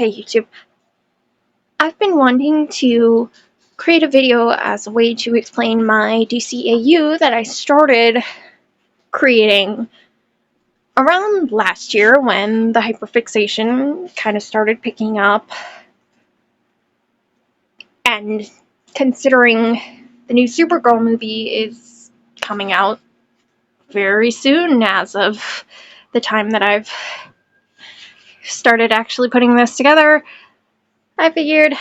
Hey YouTube, I've been wanting to create a video as a way to explain my DCAU that I started creating around last year when the hyperfixation kind of started picking up, and considering the new Supergirl movie is coming out very soon as of the time that I've started actually putting this together, I figured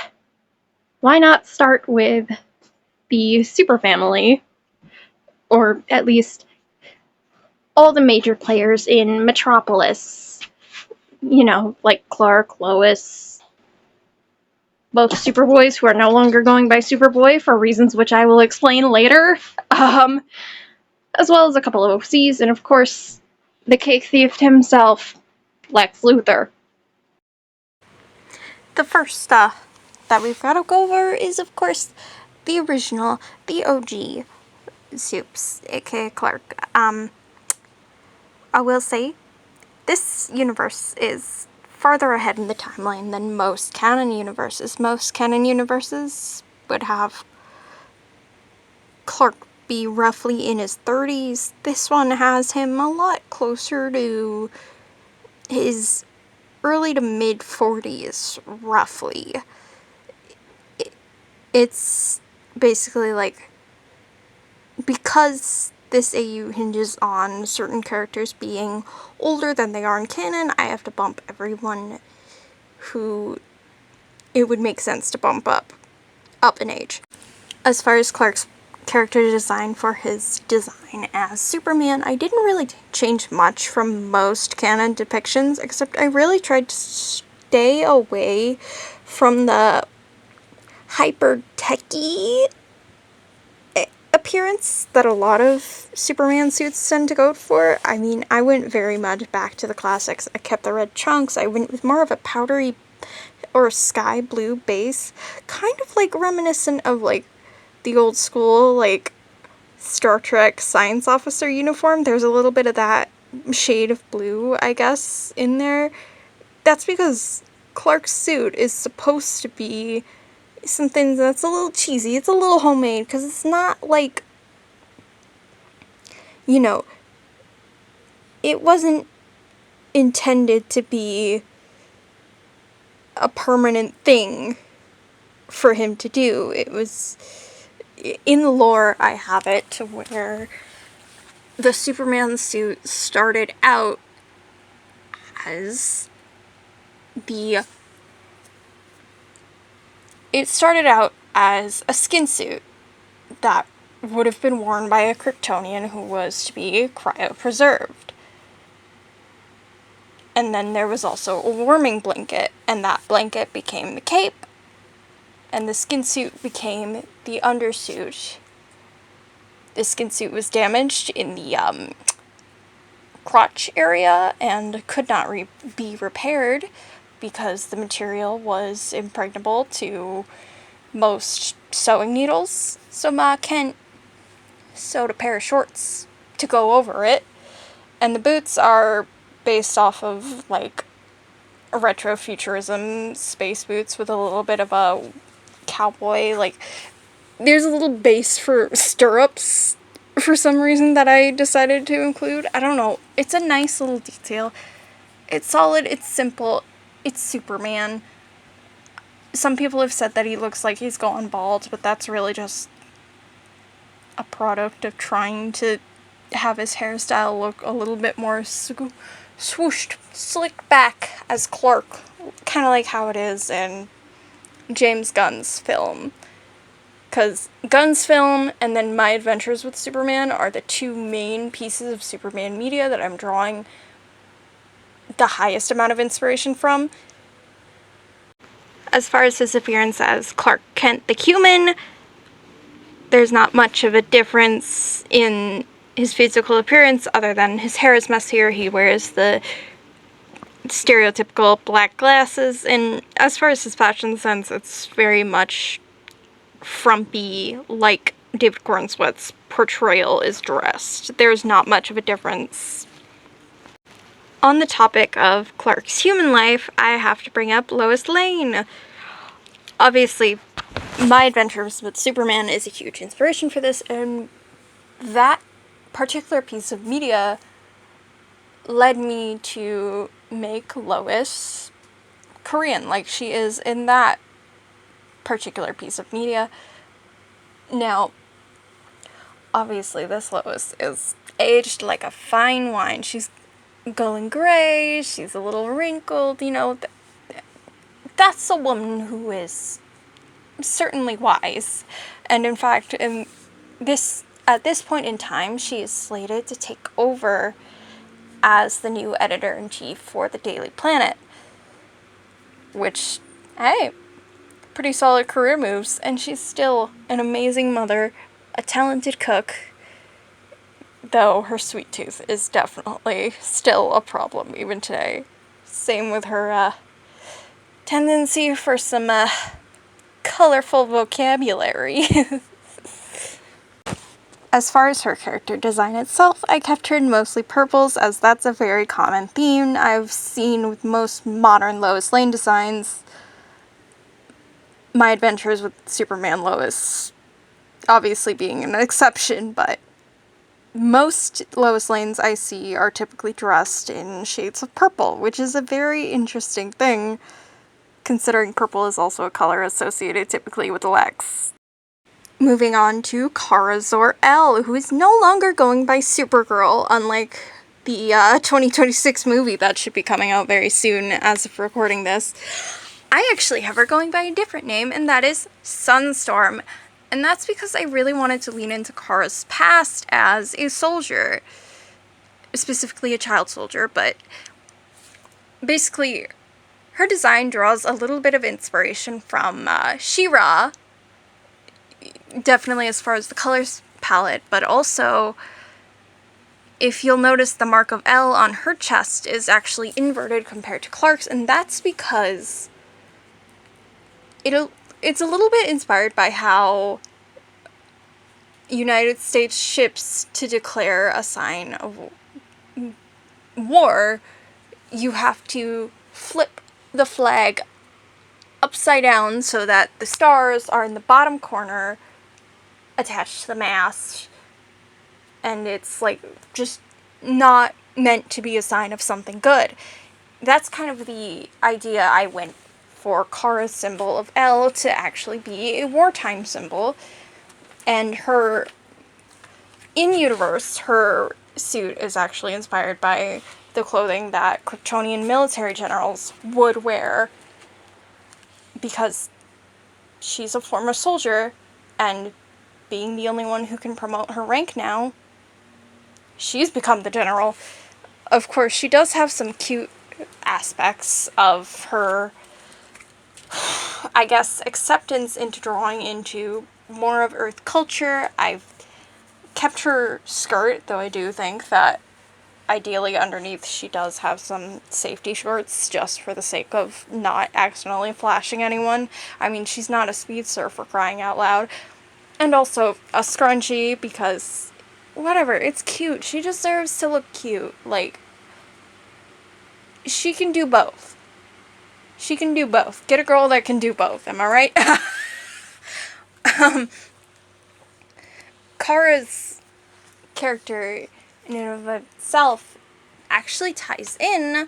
why not start with the Super Family, or at least all the major players in Metropolis. You know, like Clark, Lois, both Superboys who are no longer going by Superboy for reasons which I will explain later, as well as a couple of OCs, and of course, the cake thief himself, Lex Luthor. The first that we've got to go over is, of course, the original, the OG Supes, aka Clark. I will say, this universe is farther ahead in the timeline than most canon universes. Most canon universes would have Clark be roughly in his 30s. This one has him a lot closer to his early to mid 40s, roughly. It's basically like, because this AU hinges on certain characters being older than they are in canon, I have to bump everyone who it would make sense to bump up in age. As far as Clark's character design for his design as Superman, I didn't really change much from most canon depictions, except I really tried to stay away from the hyper techy appearance that a lot of Superman suits tend to go for. I mean, I went very much back to the classics. I kept the red trunks. I went with more of a powdery or sky blue base, kind of like reminiscent of like the old school like Star Trek science officer uniform. There's a little bit of that shade of blue, I guess, in there. That's because Clark's suit is supposed to be something that's a little cheesy. It's a little homemade, because it's not like, you know, it wasn't intended to be a permanent thing for him to do. It was, in the lore, I have it to where the Superman suit started out as a skin suit that would have been worn by a Kryptonian who was to be cryopreserved. And then there was also a warming blanket, and that blanket became the cape, and the skin suit became the undersuit. The skin suit was damaged in the crotch area and could not be repaired because the material was impregnable to most sewing needles. So Ma Kent sewed a pair of shorts to go over it, and the boots are based off of like retrofuturism space boots with a little bit of a cowboy, like, there's a little base for stirrups for some reason that I decided to include. I don't know. It's a nice little detail. It's solid, it's simple, it's Superman. Some people have said that he looks like he's gone bald, but that's really just a product of trying to have his hairstyle look a little bit more swooshed, slicked back as Clark. Kind of like how it is in James Gunn's film. Because Gunn's film and then My Adventures with Superman are the two main pieces of Superman media that I'm drawing the highest amount of inspiration from. As far as his appearance as Clark Kent the human, there's not much of a difference in his physical appearance other than his hair is messier. He wears the stereotypical black glasses, and as far as his fashion sense, it's very much frumpy, like David Cornsweet's portrayal is dressed. There's not much of a difference. On the topic of Clark's human life, I have to bring up Lois Lane. Obviously, My Adventures with Superman is a huge inspiration for this, and that particular piece of media led me to make Lois Korean, like she is in that particular piece of media. Now, obviously, this Lois is aged like a fine wine. She's going gray, she's a little wrinkled, you know. That's a woman who is certainly wise. And in fact, at this point in time, she is slated to take over as the new editor-in-chief for the Daily Planet. Which, hey, pretty solid career moves. And she's still an amazing mother, a talented cook, though her sweet tooth is definitely still a problem even today. Same with her tendency for some colorful vocabulary. As far as her character design itself, I kept her in mostly purples, as that's a very common theme I've seen with most modern Lois Lane designs. My Adventures with Superman Lois obviously being an exception, but most Lois Lanes I see are typically dressed in shades of purple, which is a very interesting thing, considering purple is also a color associated typically with Lex. Moving on to Kara Zor-El, who is no longer going by Supergirl, unlike the 2026 movie that should be coming out very soon as of recording this. I actually have her going by a different name, and that is Sunstorm. And that's because I really wanted to lean into Kara's past as a soldier, specifically a child soldier, but basically her design draws a little bit of inspiration from She-Ra, definitely as far as the colors palette, but also, if you'll notice, the mark of L on her chest is actually inverted compared to Clark's, and that's because it's a little bit inspired by how United States ships, to declare a sign of war, you have to flip the flag upside down so that the stars are in the bottom corner attached to the mast, and it's like just not meant to be a sign of something good. That's kind of the idea I went for Kara's symbol of L to actually be a wartime symbol. And her, in universe, her suit is actually inspired by the clothing that Kryptonian military generals would wear, because she's a former soldier, and being the only one who can promote her rank now, she's become the general. Of course, she does have some cute aspects of her, I guess, acceptance into drawing into more of Earth culture. I've kept her skirt, though I do think that ideally underneath she does have some safety shorts just for the sake of not accidentally flashing anyone. I mean, she's not a speedster, for crying out loud. And also a scrunchie, because whatever, it's cute. She deserves to look cute. Like, she can do both. She can do both. Get a girl that can do both, am I right? Kara's character in and of itself actually ties in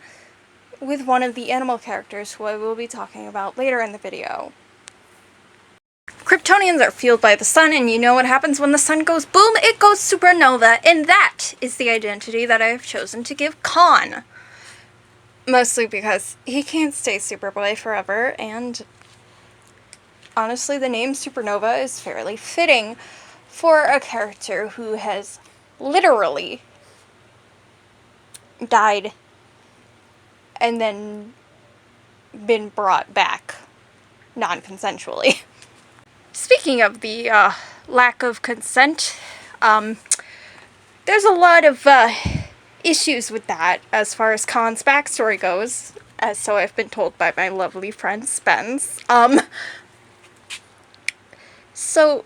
with one of the animal characters who I will be talking about later in the video. Kryptonians are fueled by the sun, and you know what happens when the sun goes boom? It goes supernova, and that is the identity that I have chosen to give Khan. Mostly because he can't stay Superboy forever, and honestly, the name Supernova is fairly fitting for a character who has literally died and then been brought back non-consensually. Speaking of the lack of consent, there's a lot of issues with that as far as Khan's backstory goes, as so I've been told by my lovely friend Spence. So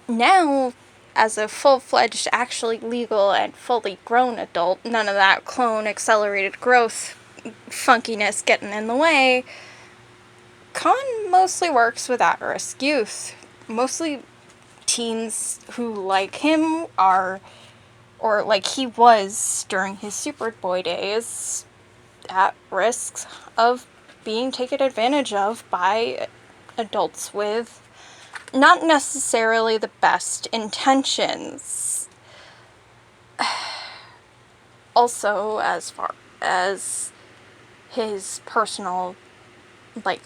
now, as a full-fledged, actually legal and fully grown adult, none of that clone accelerated growth funkiness getting in the way, Khan mostly works with at-risk youth. Mostly teens who, like him, are, or like he was during his Superboy days, at risk of being taken advantage of by adults with not necessarily the best intentions. Also, as far as his personal, like,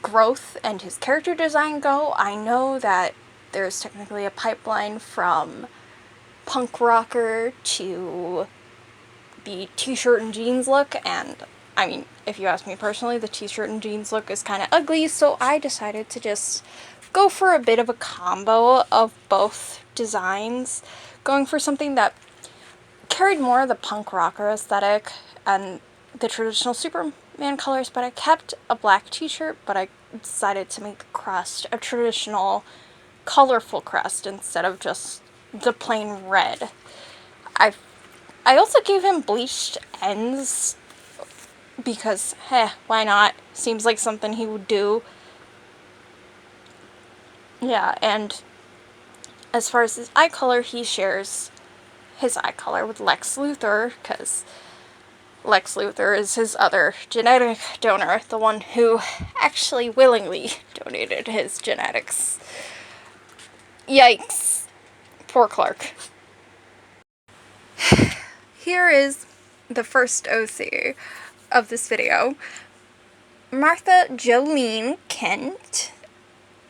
growth and his character design go, I know that there's technically a pipeline from punk rocker to the t-shirt and jeans look, and I mean, if you ask me personally, the t-shirt and jeans look is kind of ugly, so I decided to just go for a bit of a combo of both designs, going for something that carried more of the punk rocker aesthetic and the traditional Superman colors, but I kept a black t-shirt, but I decided to make the crest a traditional colorful crest instead of just the plain red. I also gave him bleached ends because, why not? Seems like something he would do. Yeah, and as far as his eye color, he shares his eye color with Lex Luthor, because Lex Luthor is his other genetic donor, the one who actually willingly donated his genetics. Yikes. Poor Clark. Here is the first OC of this video. Martha Jolene Kent,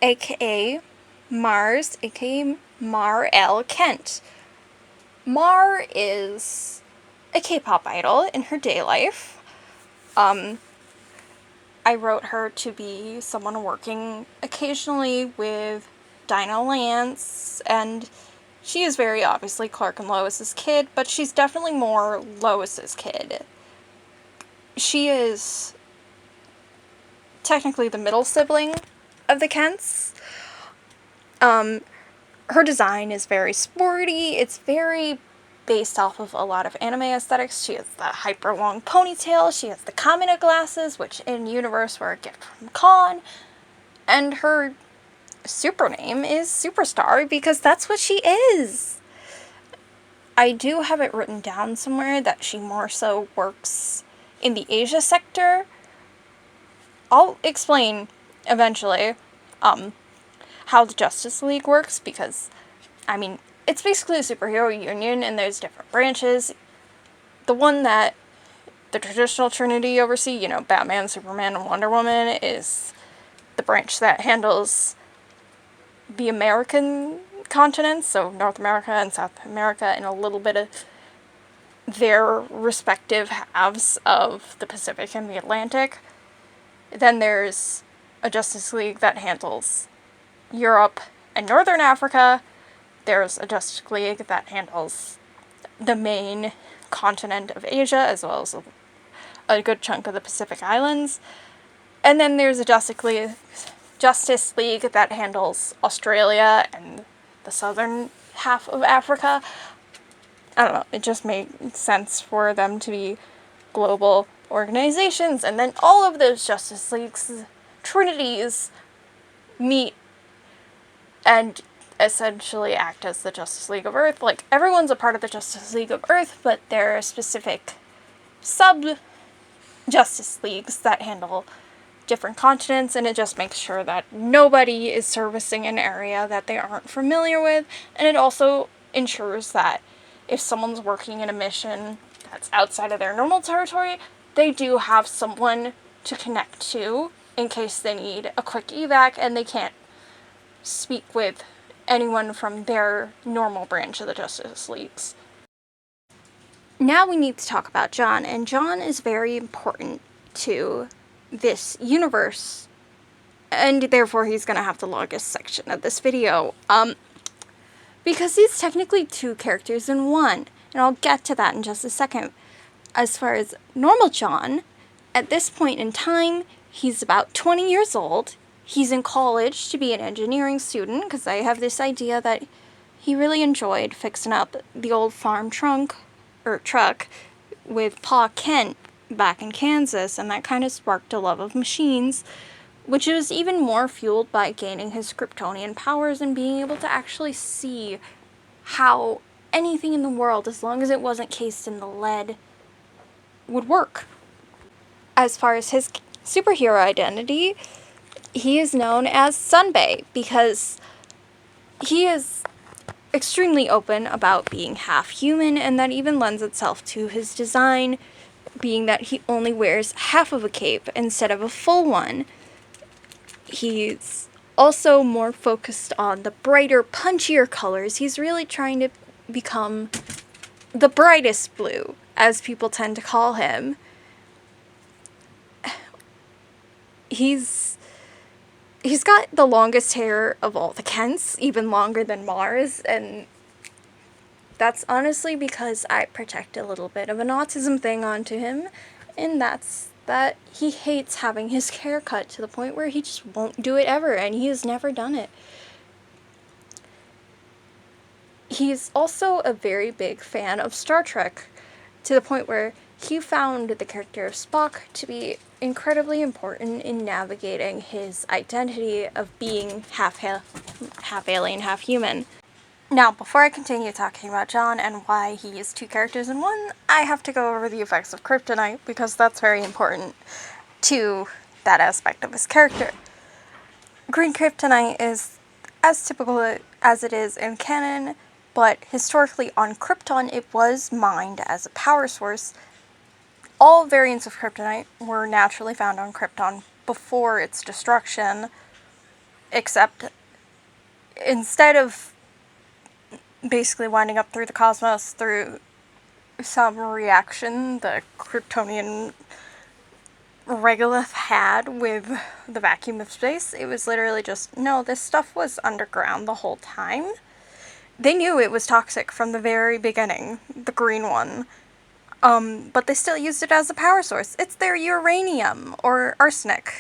aka Mars, aka Mar L. Kent. Mar is a K-pop idol in her day life. I wrote her to be someone working occasionally with Dinah Lance, and she is very obviously Clark and Lois's kid, but she's definitely more Lois's kid. She is technically the middle sibling of the Kents. Her design is very sporty. It's very based off of a lot of anime aesthetics. She has the hyper long ponytail. She has the Kamina glasses, which in universe were a gift from Khan. And her super name is Superstar because that's what she is. I do have it written down somewhere that she more so works in the Asia sector. I'll explain eventually how the Justice League works, because, I mean, it's basically a superhero union and there's different branches. The one that the traditional Trinity oversee, you know, Batman, Superman, and Wonder Woman, is the branch that handles the American continents, so North America and South America, and a little bit of their respective halves of the Pacific and the Atlantic. Then there's a Justice League that handles Europe and Northern Africa. There's a Justice League that handles the main continent of Asia, as well as a good chunk of the Pacific Islands. And then there's a Justice League that handles Australia and the southern half of Africa. I don't know, it just made sense for them to be global organizations, and then all of those Justice Leagues, trinities, meet and essentially act as the Justice League of Earth. Like, everyone's a part of the Justice League of Earth, but there are specific sub-Justice Leagues that handle different continents, and it just makes sure that nobody is servicing an area that they aren't familiar with, and it also ensures that if someone's working in a mission that's outside of their normal territory, they do have someone to connect to in case they need a quick evac and they can't speak with anyone from their normal branch of the Justice Leagues. Now we need to talk about John, and John is very important to this universe, and therefore he's gonna have the longest section of this video, because he's technically two characters in one, and I'll get to that in just a second. As far as normal John, at this point in time, he's about 20 years old. He's in college to be an engineering student, because I have this idea that he really enjoyed fixing up the old farm truck with Pa Kent back in Kansas, and that kind of sparked a love of machines, which was even more fueled by gaining his Kryptonian powers and being able to actually see how anything in the world, as long as it wasn't cased in the lead, would work. As far as his superhero identity, he is known as Sunbay because he is extremely open about being half human, and that even lends itself to his design, being that he only wears half of a cape instead of a full one. He's also more focused on the brighter, punchier colors. He's really trying to become the brightest blue, as people tend to call him. He's got the longest hair of all the Kents, even longer than Mars, and that's honestly because I project a little bit of an autism thing onto him, and that's that he hates having his hair cut to the point where he just won't do it ever, and he has never done it. He's also a very big fan of Star Trek, to the point where he found the character of Spock to be incredibly important in navigating his identity of being half alien, half human. Now, before I continue talking about John and why he is two characters in one, I have to go over the effects of kryptonite, because that's very important to that aspect of his character. Green kryptonite is as typical as it is in canon, but historically on Krypton it was mined as a power source. All variants of kryptonite were naturally found on Krypton before its destruction, except instead of basically winding up through the cosmos through some reaction the Kryptonian regolith had with the vacuum of space, it was literally just, no, this stuff was underground the whole time. They knew it was toxic from the very beginning, the green one, but they still used it as a power source. It's their uranium, or arsenic,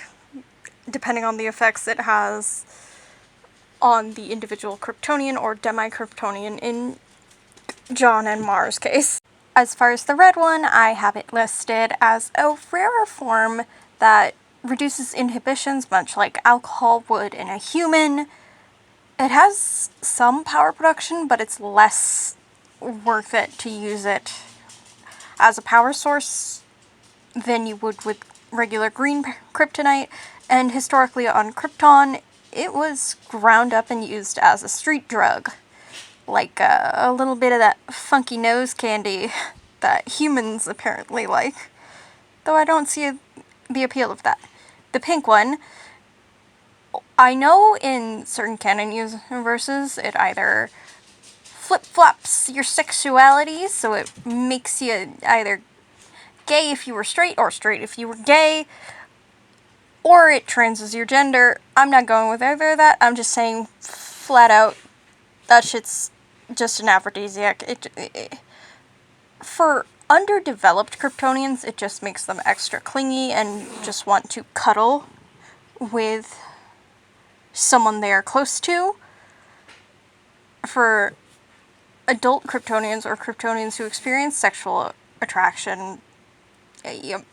depending on the effects it has on the individual Kryptonian or demi-Kryptonian in John and Mars' case. As far as the red one, I have it listed as a rarer form that reduces inhibitions much like alcohol would in a human. It has some power production, but it's less worth it to use it as a power source than you would with regular green kryptonite, and historically on Krypton, it was ground up and used as a street drug, like a little bit of that funky nose candy that humans apparently like, though I don't see the appeal of that. The pink one, I know in certain canon universes it either flip-flops your sexuality, so it makes you either gay if you were straight, or straight if you were gay, or it transes your gender. I'm not going with either of that. I'm just saying flat out, that shit's just an aphrodisiac. For underdeveloped Kryptonians, it just makes them extra clingy and just want to cuddle with someone they are close to. For adult Kryptonians or Kryptonians who experience sexual attraction,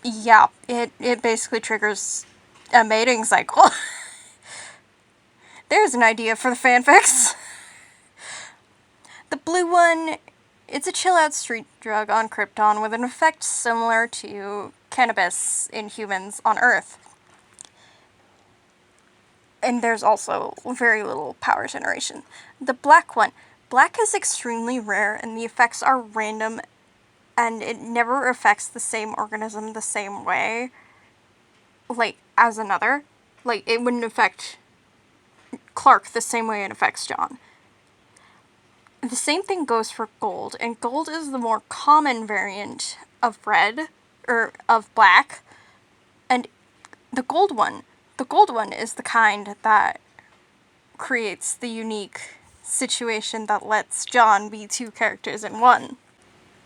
yeah, it basically triggers a mating cycle. There's an idea for the fanfics. The blue one, it's a chill-out street drug on Krypton with an effect similar to cannabis in humans on Earth. And there's also very little power generation. The black one. Black is extremely rare, and the effects are random, and it never affects the same organism the same way, like, as another. Like, it wouldn't affect Clark the same way it affects John. The same thing goes for gold, and gold is the more common variant of red, or of black, and the gold one is the kind that creates the unique situation that lets John be two characters in one.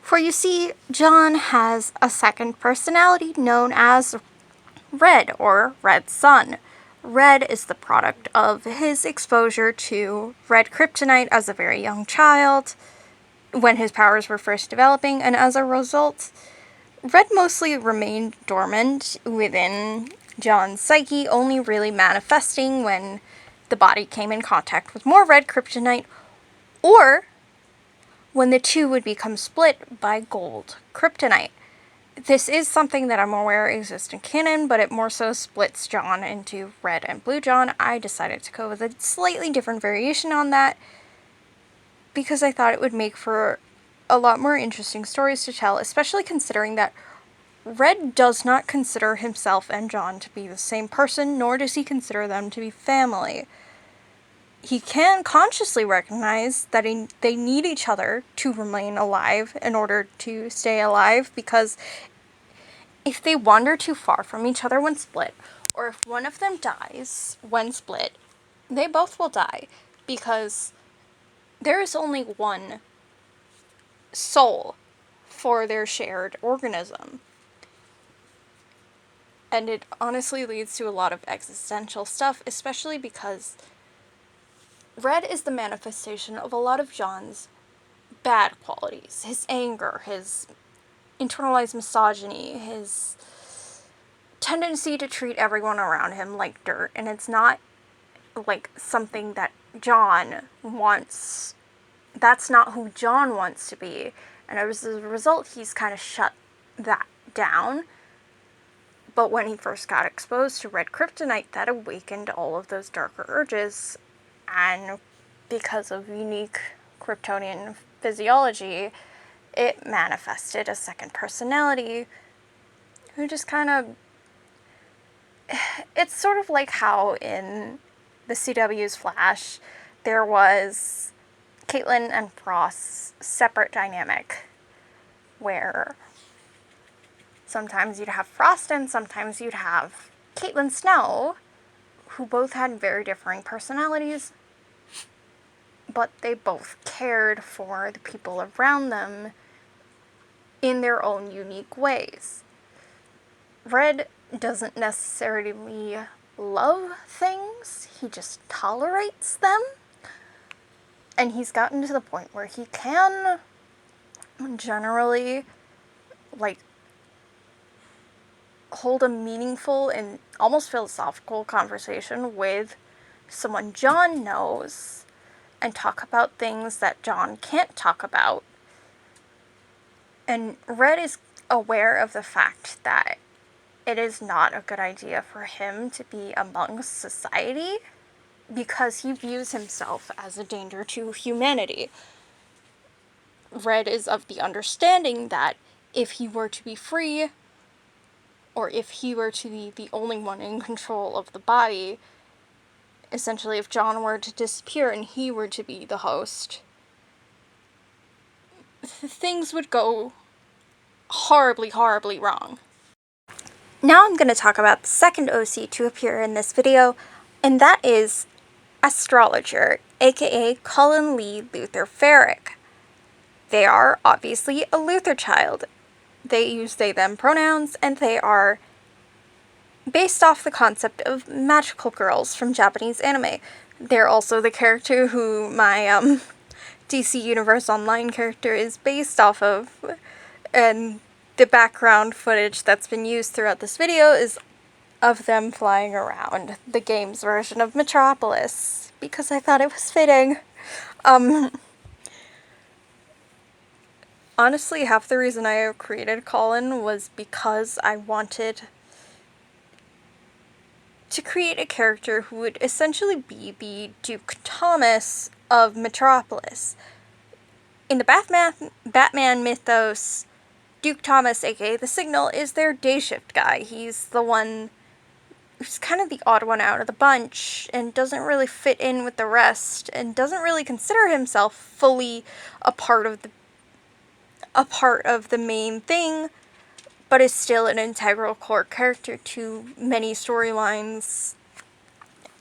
For you see, John has a second personality known as Red, or Red Sun. Red is the product of his exposure to red kryptonite as a very young child, when his powers were first developing, and as a result, Red mostly remained dormant within John's psyche, only really manifesting when the body came in contact with more red kryptonite, or when the two would become split by gold kryptonite. This is something that I'm aware exists in canon, but it more so splits John into red and blue John. I decided to go with a slightly different variation on that because I thought it would make for a lot more interesting stories to tell, especially considering that Red does not consider himself and John to be the same person, nor does he consider them to be family. He can consciously recognize that they need each other to remain alive in order to stay alive, because if they wander too far from each other when split, or if one of them dies when split, they both will die, because there is only one soul for their shared organism. And it honestly leads to a lot of existential stuff, especially because Red is the manifestation of a lot of John's bad qualities. His anger, his internalized misogyny, his tendency to treat everyone around him like dirt. And it's not like something that John wants. That's not who John wants to be. And as a result, he's kind of shut that down. But when he first got exposed to red kryptonite, that awakened all of those darker urges. And because of unique Kryptonian physiology, it manifested a second personality who just kind of... It's sort of like how in the CW's Flash, there was Caitlin and Frost's separate dynamic, where sometimes you'd have Frost and sometimes you'd have Caitlin Snow, who both had very differing personalities, but they both cared for the people around them in their own unique ways. Red doesn't necessarily love things, he just tolerates them. And he's gotten to the point where he can generally, hold a meaningful and almost philosophical conversation with someone John knows and talk about things that John can't talk about. And Red is aware of the fact that it is not a good idea for him to be amongst society because he views himself as a danger to humanity. Red is of the understanding that if he were to be free, or if he were to be the only one in control of the body, essentially if John were to disappear and he were to be the host, things would go horribly, horribly wrong. Now I'm going to talk about the second OC to appear in this video, and that is Astrologer, aka Colin Lee Luther Farrick. They are obviously a Luther child. They use they/them pronouns, and they are based off the concept of magical girls from Japanese anime. They're also the character who my DC Universe Online character is based off of, and the background footage that's been used throughout this video is of them flying around the game's version of Metropolis, because I thought it was fitting. Honestly, half the reason I created Colin was because I wanted to create a character who would essentially be the Duke Thomas of Metropolis. In the Batman mythos, Duke Thomas, aka the Signal, is their day shift guy. He's the one who's kind of the odd one out of the bunch and doesn't really fit in with the rest and doesn't really consider himself fully a part of the main thing, but is still an integral core character to many storylines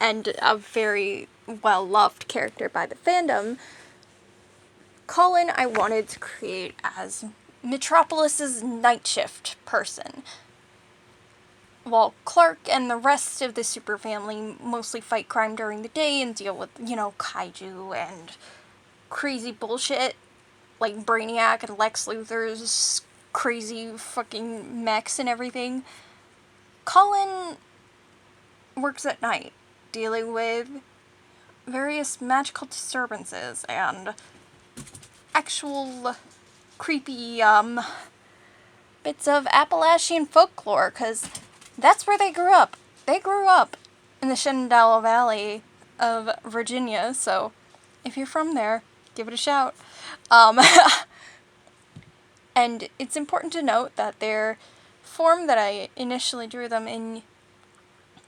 and a very well-loved character by the fandom. Colin I wanted to create as Metropolis's night shift person. while Clark and the rest of the super family mostly fight crime during the day and deal with, kaiju and crazy bullshit like Brainiac and Lex Luthor's crazy fucking mechs and everything, Colin works at night, dealing with various magical disturbances and actual creepy, bits of Appalachian folklore, because that's where they grew up. They grew up in the Shenandoah Valley of Virginia, so if you're from there, give it a shout. And it's important to note that their form that I initially drew them in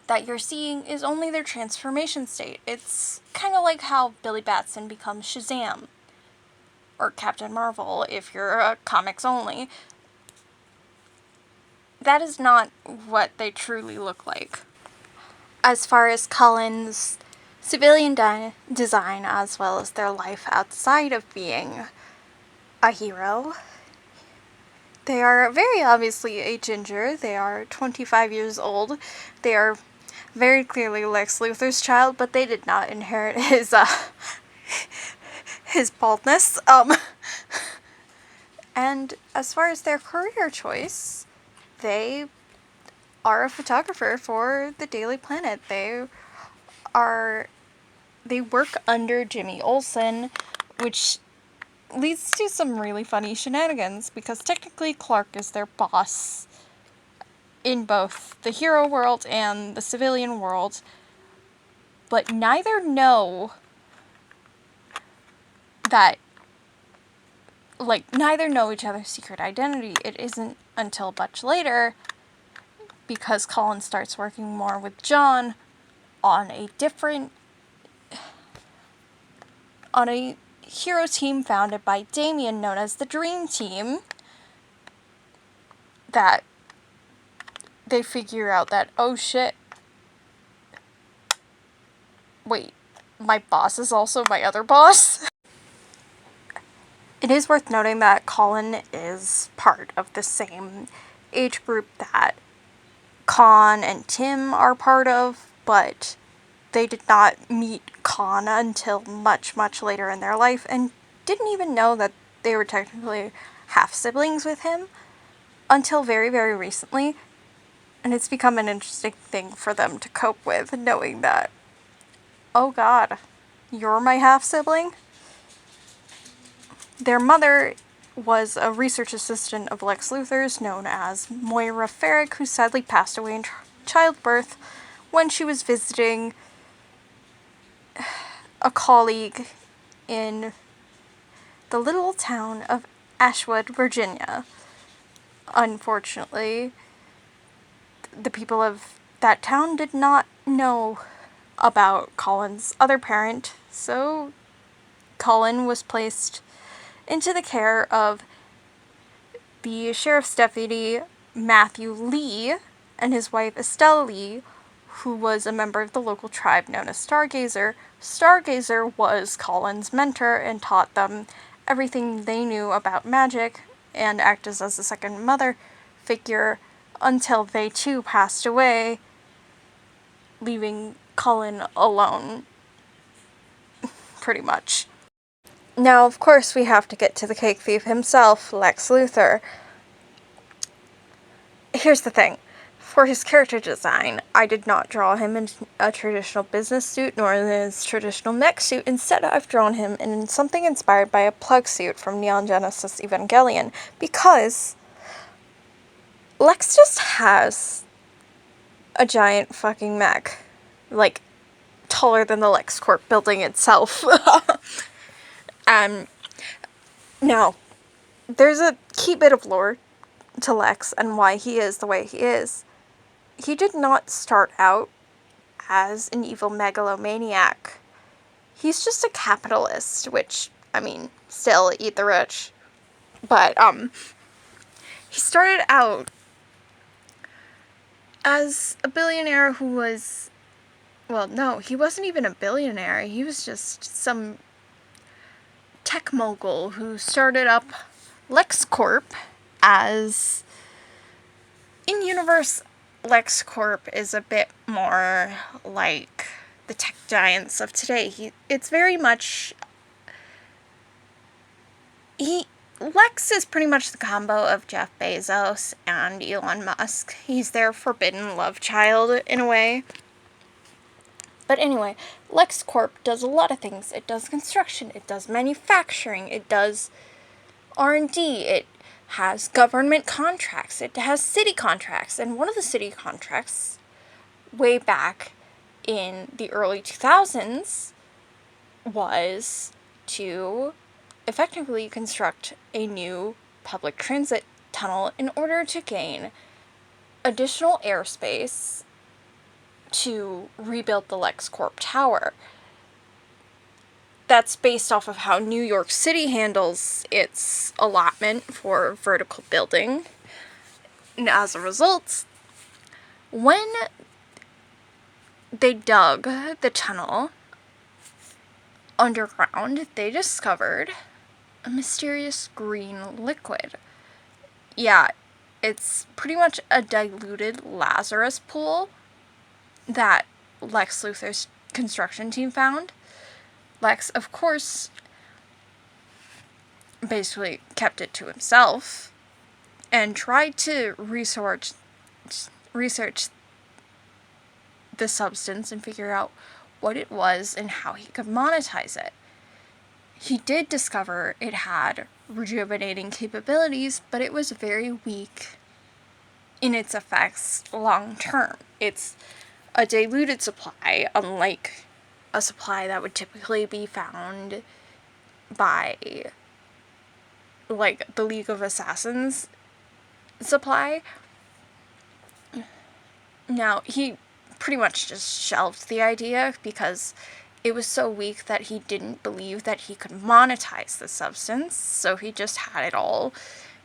that you're seeing is only their transformation state. It's kind of like how Billy Batson becomes Shazam, or Captain Marvel if you're comics only. That is not what they truly look like. As far as Colin's civilian design, as well as their life outside of being a hero, they are very obviously a ginger. They are 25 years old. They are very clearly Lex Luthor's child, but they did not inherit his baldness. And as far as their career choice, they are a photographer for the Daily Planet. They work under Jimmy Olsen, which leads to some really funny shenanigans, because technically Clark is their boss in both the hero world and the civilian world, but neither know each other's secret identity. It isn't until much later, because Colin starts working more with John on a hero team founded by Damien known as the Dream Team, that they figure out that, oh shit, wait, my boss is also my other boss? It is worth noting that Colin is part of the same age group that Con and Tim are part of, but they did not meet Con until much, much later in their life, and didn't even know that they were technically half-siblings with him until very, very recently. And it's become an interesting thing for them to cope with, knowing that, oh god, you're my half-sibling? Their mother was a research assistant of Lex Luthor's, known as Moira Farrick, who sadly passed away in childbirth when she was visiting a colleague in the little town of Ashwood, Virginia. Unfortunately, the people of that town did not know about Colin's other parent, so Colin was placed into the care of the sheriff's deputy, Matthew Lee, and his wife, Estelle Lee, who was a member of the local tribe known as Stargazer. Stargazer was Colin's mentor and taught them everything they knew about magic, and acted as a second mother figure until they too passed away, leaving Colin alone, pretty much. Now, of course, we have to get to the cake thief himself, Lex Luthor. Here's the thing. For his character design, I did not draw him in a traditional business suit, nor in his traditional mech suit. Instead, I've drawn him in something inspired by a plug suit from Neon Genesis Evangelion, because Lex just has a giant fucking mech. Like, taller than the LexCorp building itself. Now, there's a key bit of lore to Lex and why he is the way he is. He did not start out as an evil megalomaniac. He's just a capitalist, which, I mean, still eat the rich. But, he started out as a billionaire who was, well, no, he wasn't even a billionaire. He was just some tech mogul who started up LexCorp as in-universe LexCorp is a bit more like the tech giants of today. It's very much... Lex is pretty much the combo of Jeff Bezos and Elon Musk. He's their forbidden love child, in a way. But anyway, LexCorp does a lot of things. It does construction, it does manufacturing, it does R&D, it has government contracts, it has city contracts, and one of the city contracts, way back in the early 2000s, was to effectively construct a new public transit tunnel in order to gain additional airspace to rebuild the LexCorp Tower. That's based off of how New York City handles its allotment for vertical building. And as a result, when they dug the tunnel underground, they discovered a mysterious green liquid. Yeah, it's pretty much a diluted Lazarus pool that Lex Luthor's construction team found. Lex, of course, basically kept it to himself and tried to research the substance and figure out what it was and how he could monetize it. He did discover it had rejuvenating capabilities, but it was very weak in its effects long term. It's a diluted supply, unlike a supply that would typically be found by, like, the League of Assassins supply. Now, he pretty much just shelved the idea because it was so weak that he didn't believe that he could monetize the substance, so he just had it all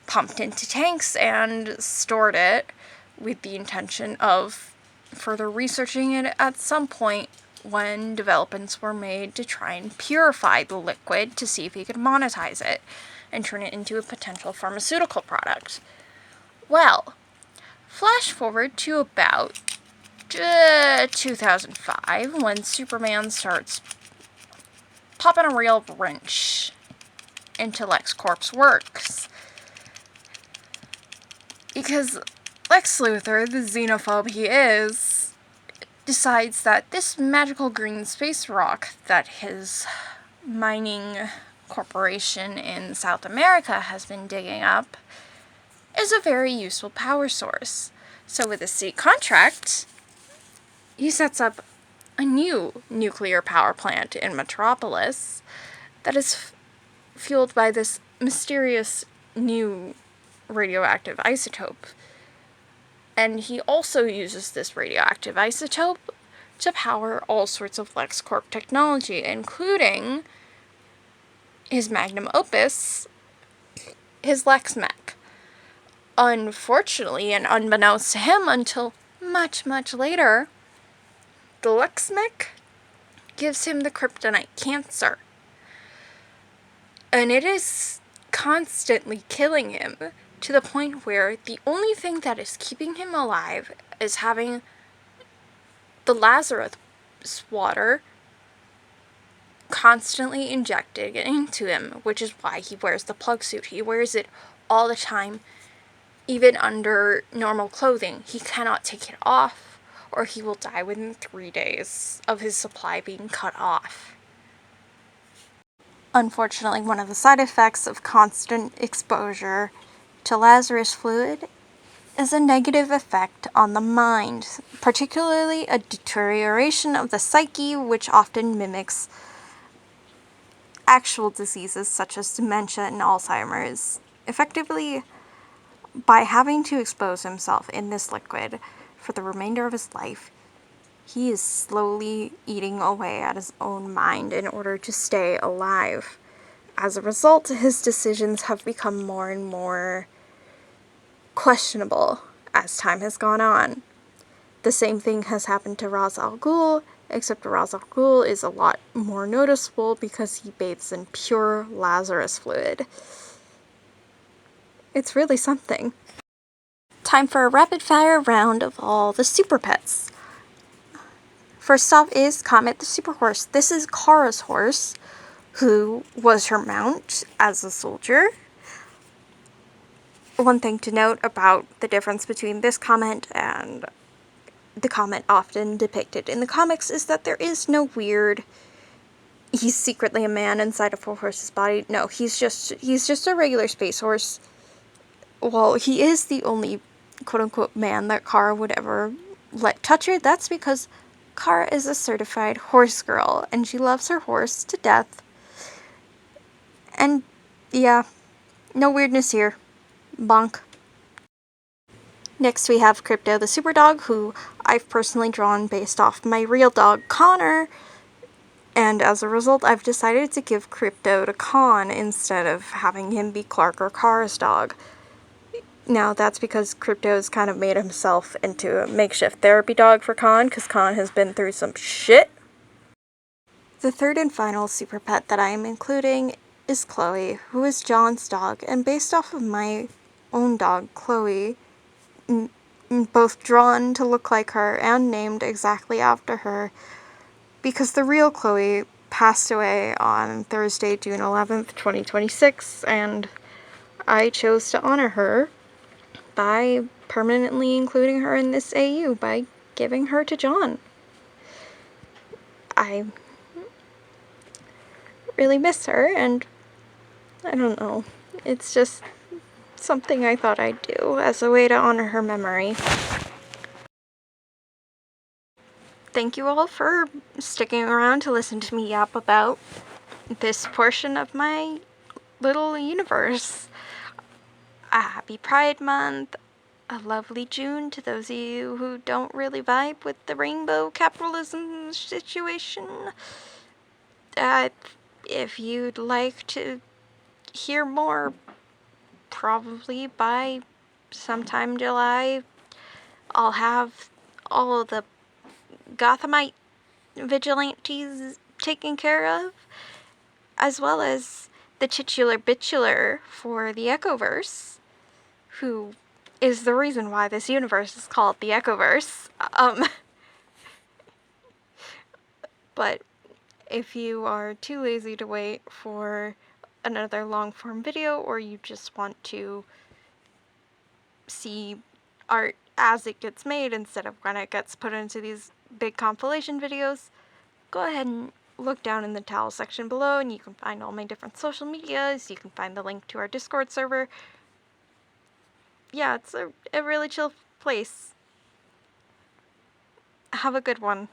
pumped into tanks and stored it with the intention of further researching it at some point when developments were made to try and purify the liquid to see if he could monetize it and turn it into a potential pharmaceutical product. Well, flash forward to about 2005, when Superman starts popping a real wrench into LexCorp's works. Because Lex Luthor, the xenophobe he is, decides that this magical green space rock that his mining corporation in South America has been digging up is a very useful power source. So with a city contract, he sets up a new nuclear power plant in Metropolis that is fueled by this mysterious new radioactive isotope. And he also uses this radioactive isotope to power all sorts of LexCorp technology, including his magnum opus, his LexMech. Unfortunately, and unbeknownst to him until much, much later, the LexMech gives him the kryptonite cancer. And it is constantly killing him to the point where the only thing that is keeping him alive is having the Lazarus water constantly injected into him, which is why he wears the plug suit. He wears it all the time, even under normal clothing. He cannot take it off, or he will die within 3 days of his supply being cut off. Unfortunately, one of the side effects of constant exposure to Lazarus fluid is a negative effect on the mind, particularly a deterioration of the psyche, which often mimics actual diseases such as dementia and Alzheimer's. Effectively, by having to expose himself in this liquid for the remainder of his life, he is slowly eating away at his own mind in order to stay alive. As a result, his decisions have become more and more questionable as time has gone on. The same thing has happened to Ra's al Ghul, except Ra's al Ghul is a lot more noticeable because he bathes in pure Lazarus fluid. It's really something. Time for a rapid fire round of all the super pets. First off is Comet the Super Horse. This is Kara's horse, who was her mount as a soldier. One thing to note about the difference between this Comet and the Comet often depicted in the comics is that there is no weird, he's secretly a man inside a full horse's body. No, he's just a regular space horse. Well, he is the only quote-unquote man that Kara would ever let touch her. That's because Kara is a certified horse girl, and she loves her horse to death. And yeah, no weirdness here. Bonk. Next we have Crypto the Super Dog, who I've personally drawn based off my real dog, Connor. And as a result, I've decided to give Crypto to Con instead of having him be Clark or Kara's dog. Now, that's because Crypto's kind of made himself into a makeshift therapy dog for Con, because Con has been through some shit. The third and final super pet that I am including is Chloe, who is John's dog, and based off of my own dog, Chloe, both drawn to look like her and named exactly after her, because the real Chloe passed away on Thursday, June 11th, 2026, and I chose to honor her by permanently including her in this AU by giving her to John. I really miss her, and I don't know. It's just something I thought I'd do as a way to honor her memory. Thank you all for sticking around to listen to me yap about this portion of my little universe. A happy Pride Month, a lovely June to those of you who don't really vibe with the rainbow capitalism situation. If you'd like to hear more, probably by sometime July, I'll have all of the Gothamite vigilantes taken care of, as well as the titular bitular for the Echoverse, who is the reason why this universe is called the Echoverse. But if you are too lazy to wait for another long form video, or you just want to see art as it gets made instead of when it gets put into these big compilation videos, go ahead and look down in the towel section below and you can find all my different social medias. You can find the link to our Discord server. Yeah, it's a really chill place. Have a good one.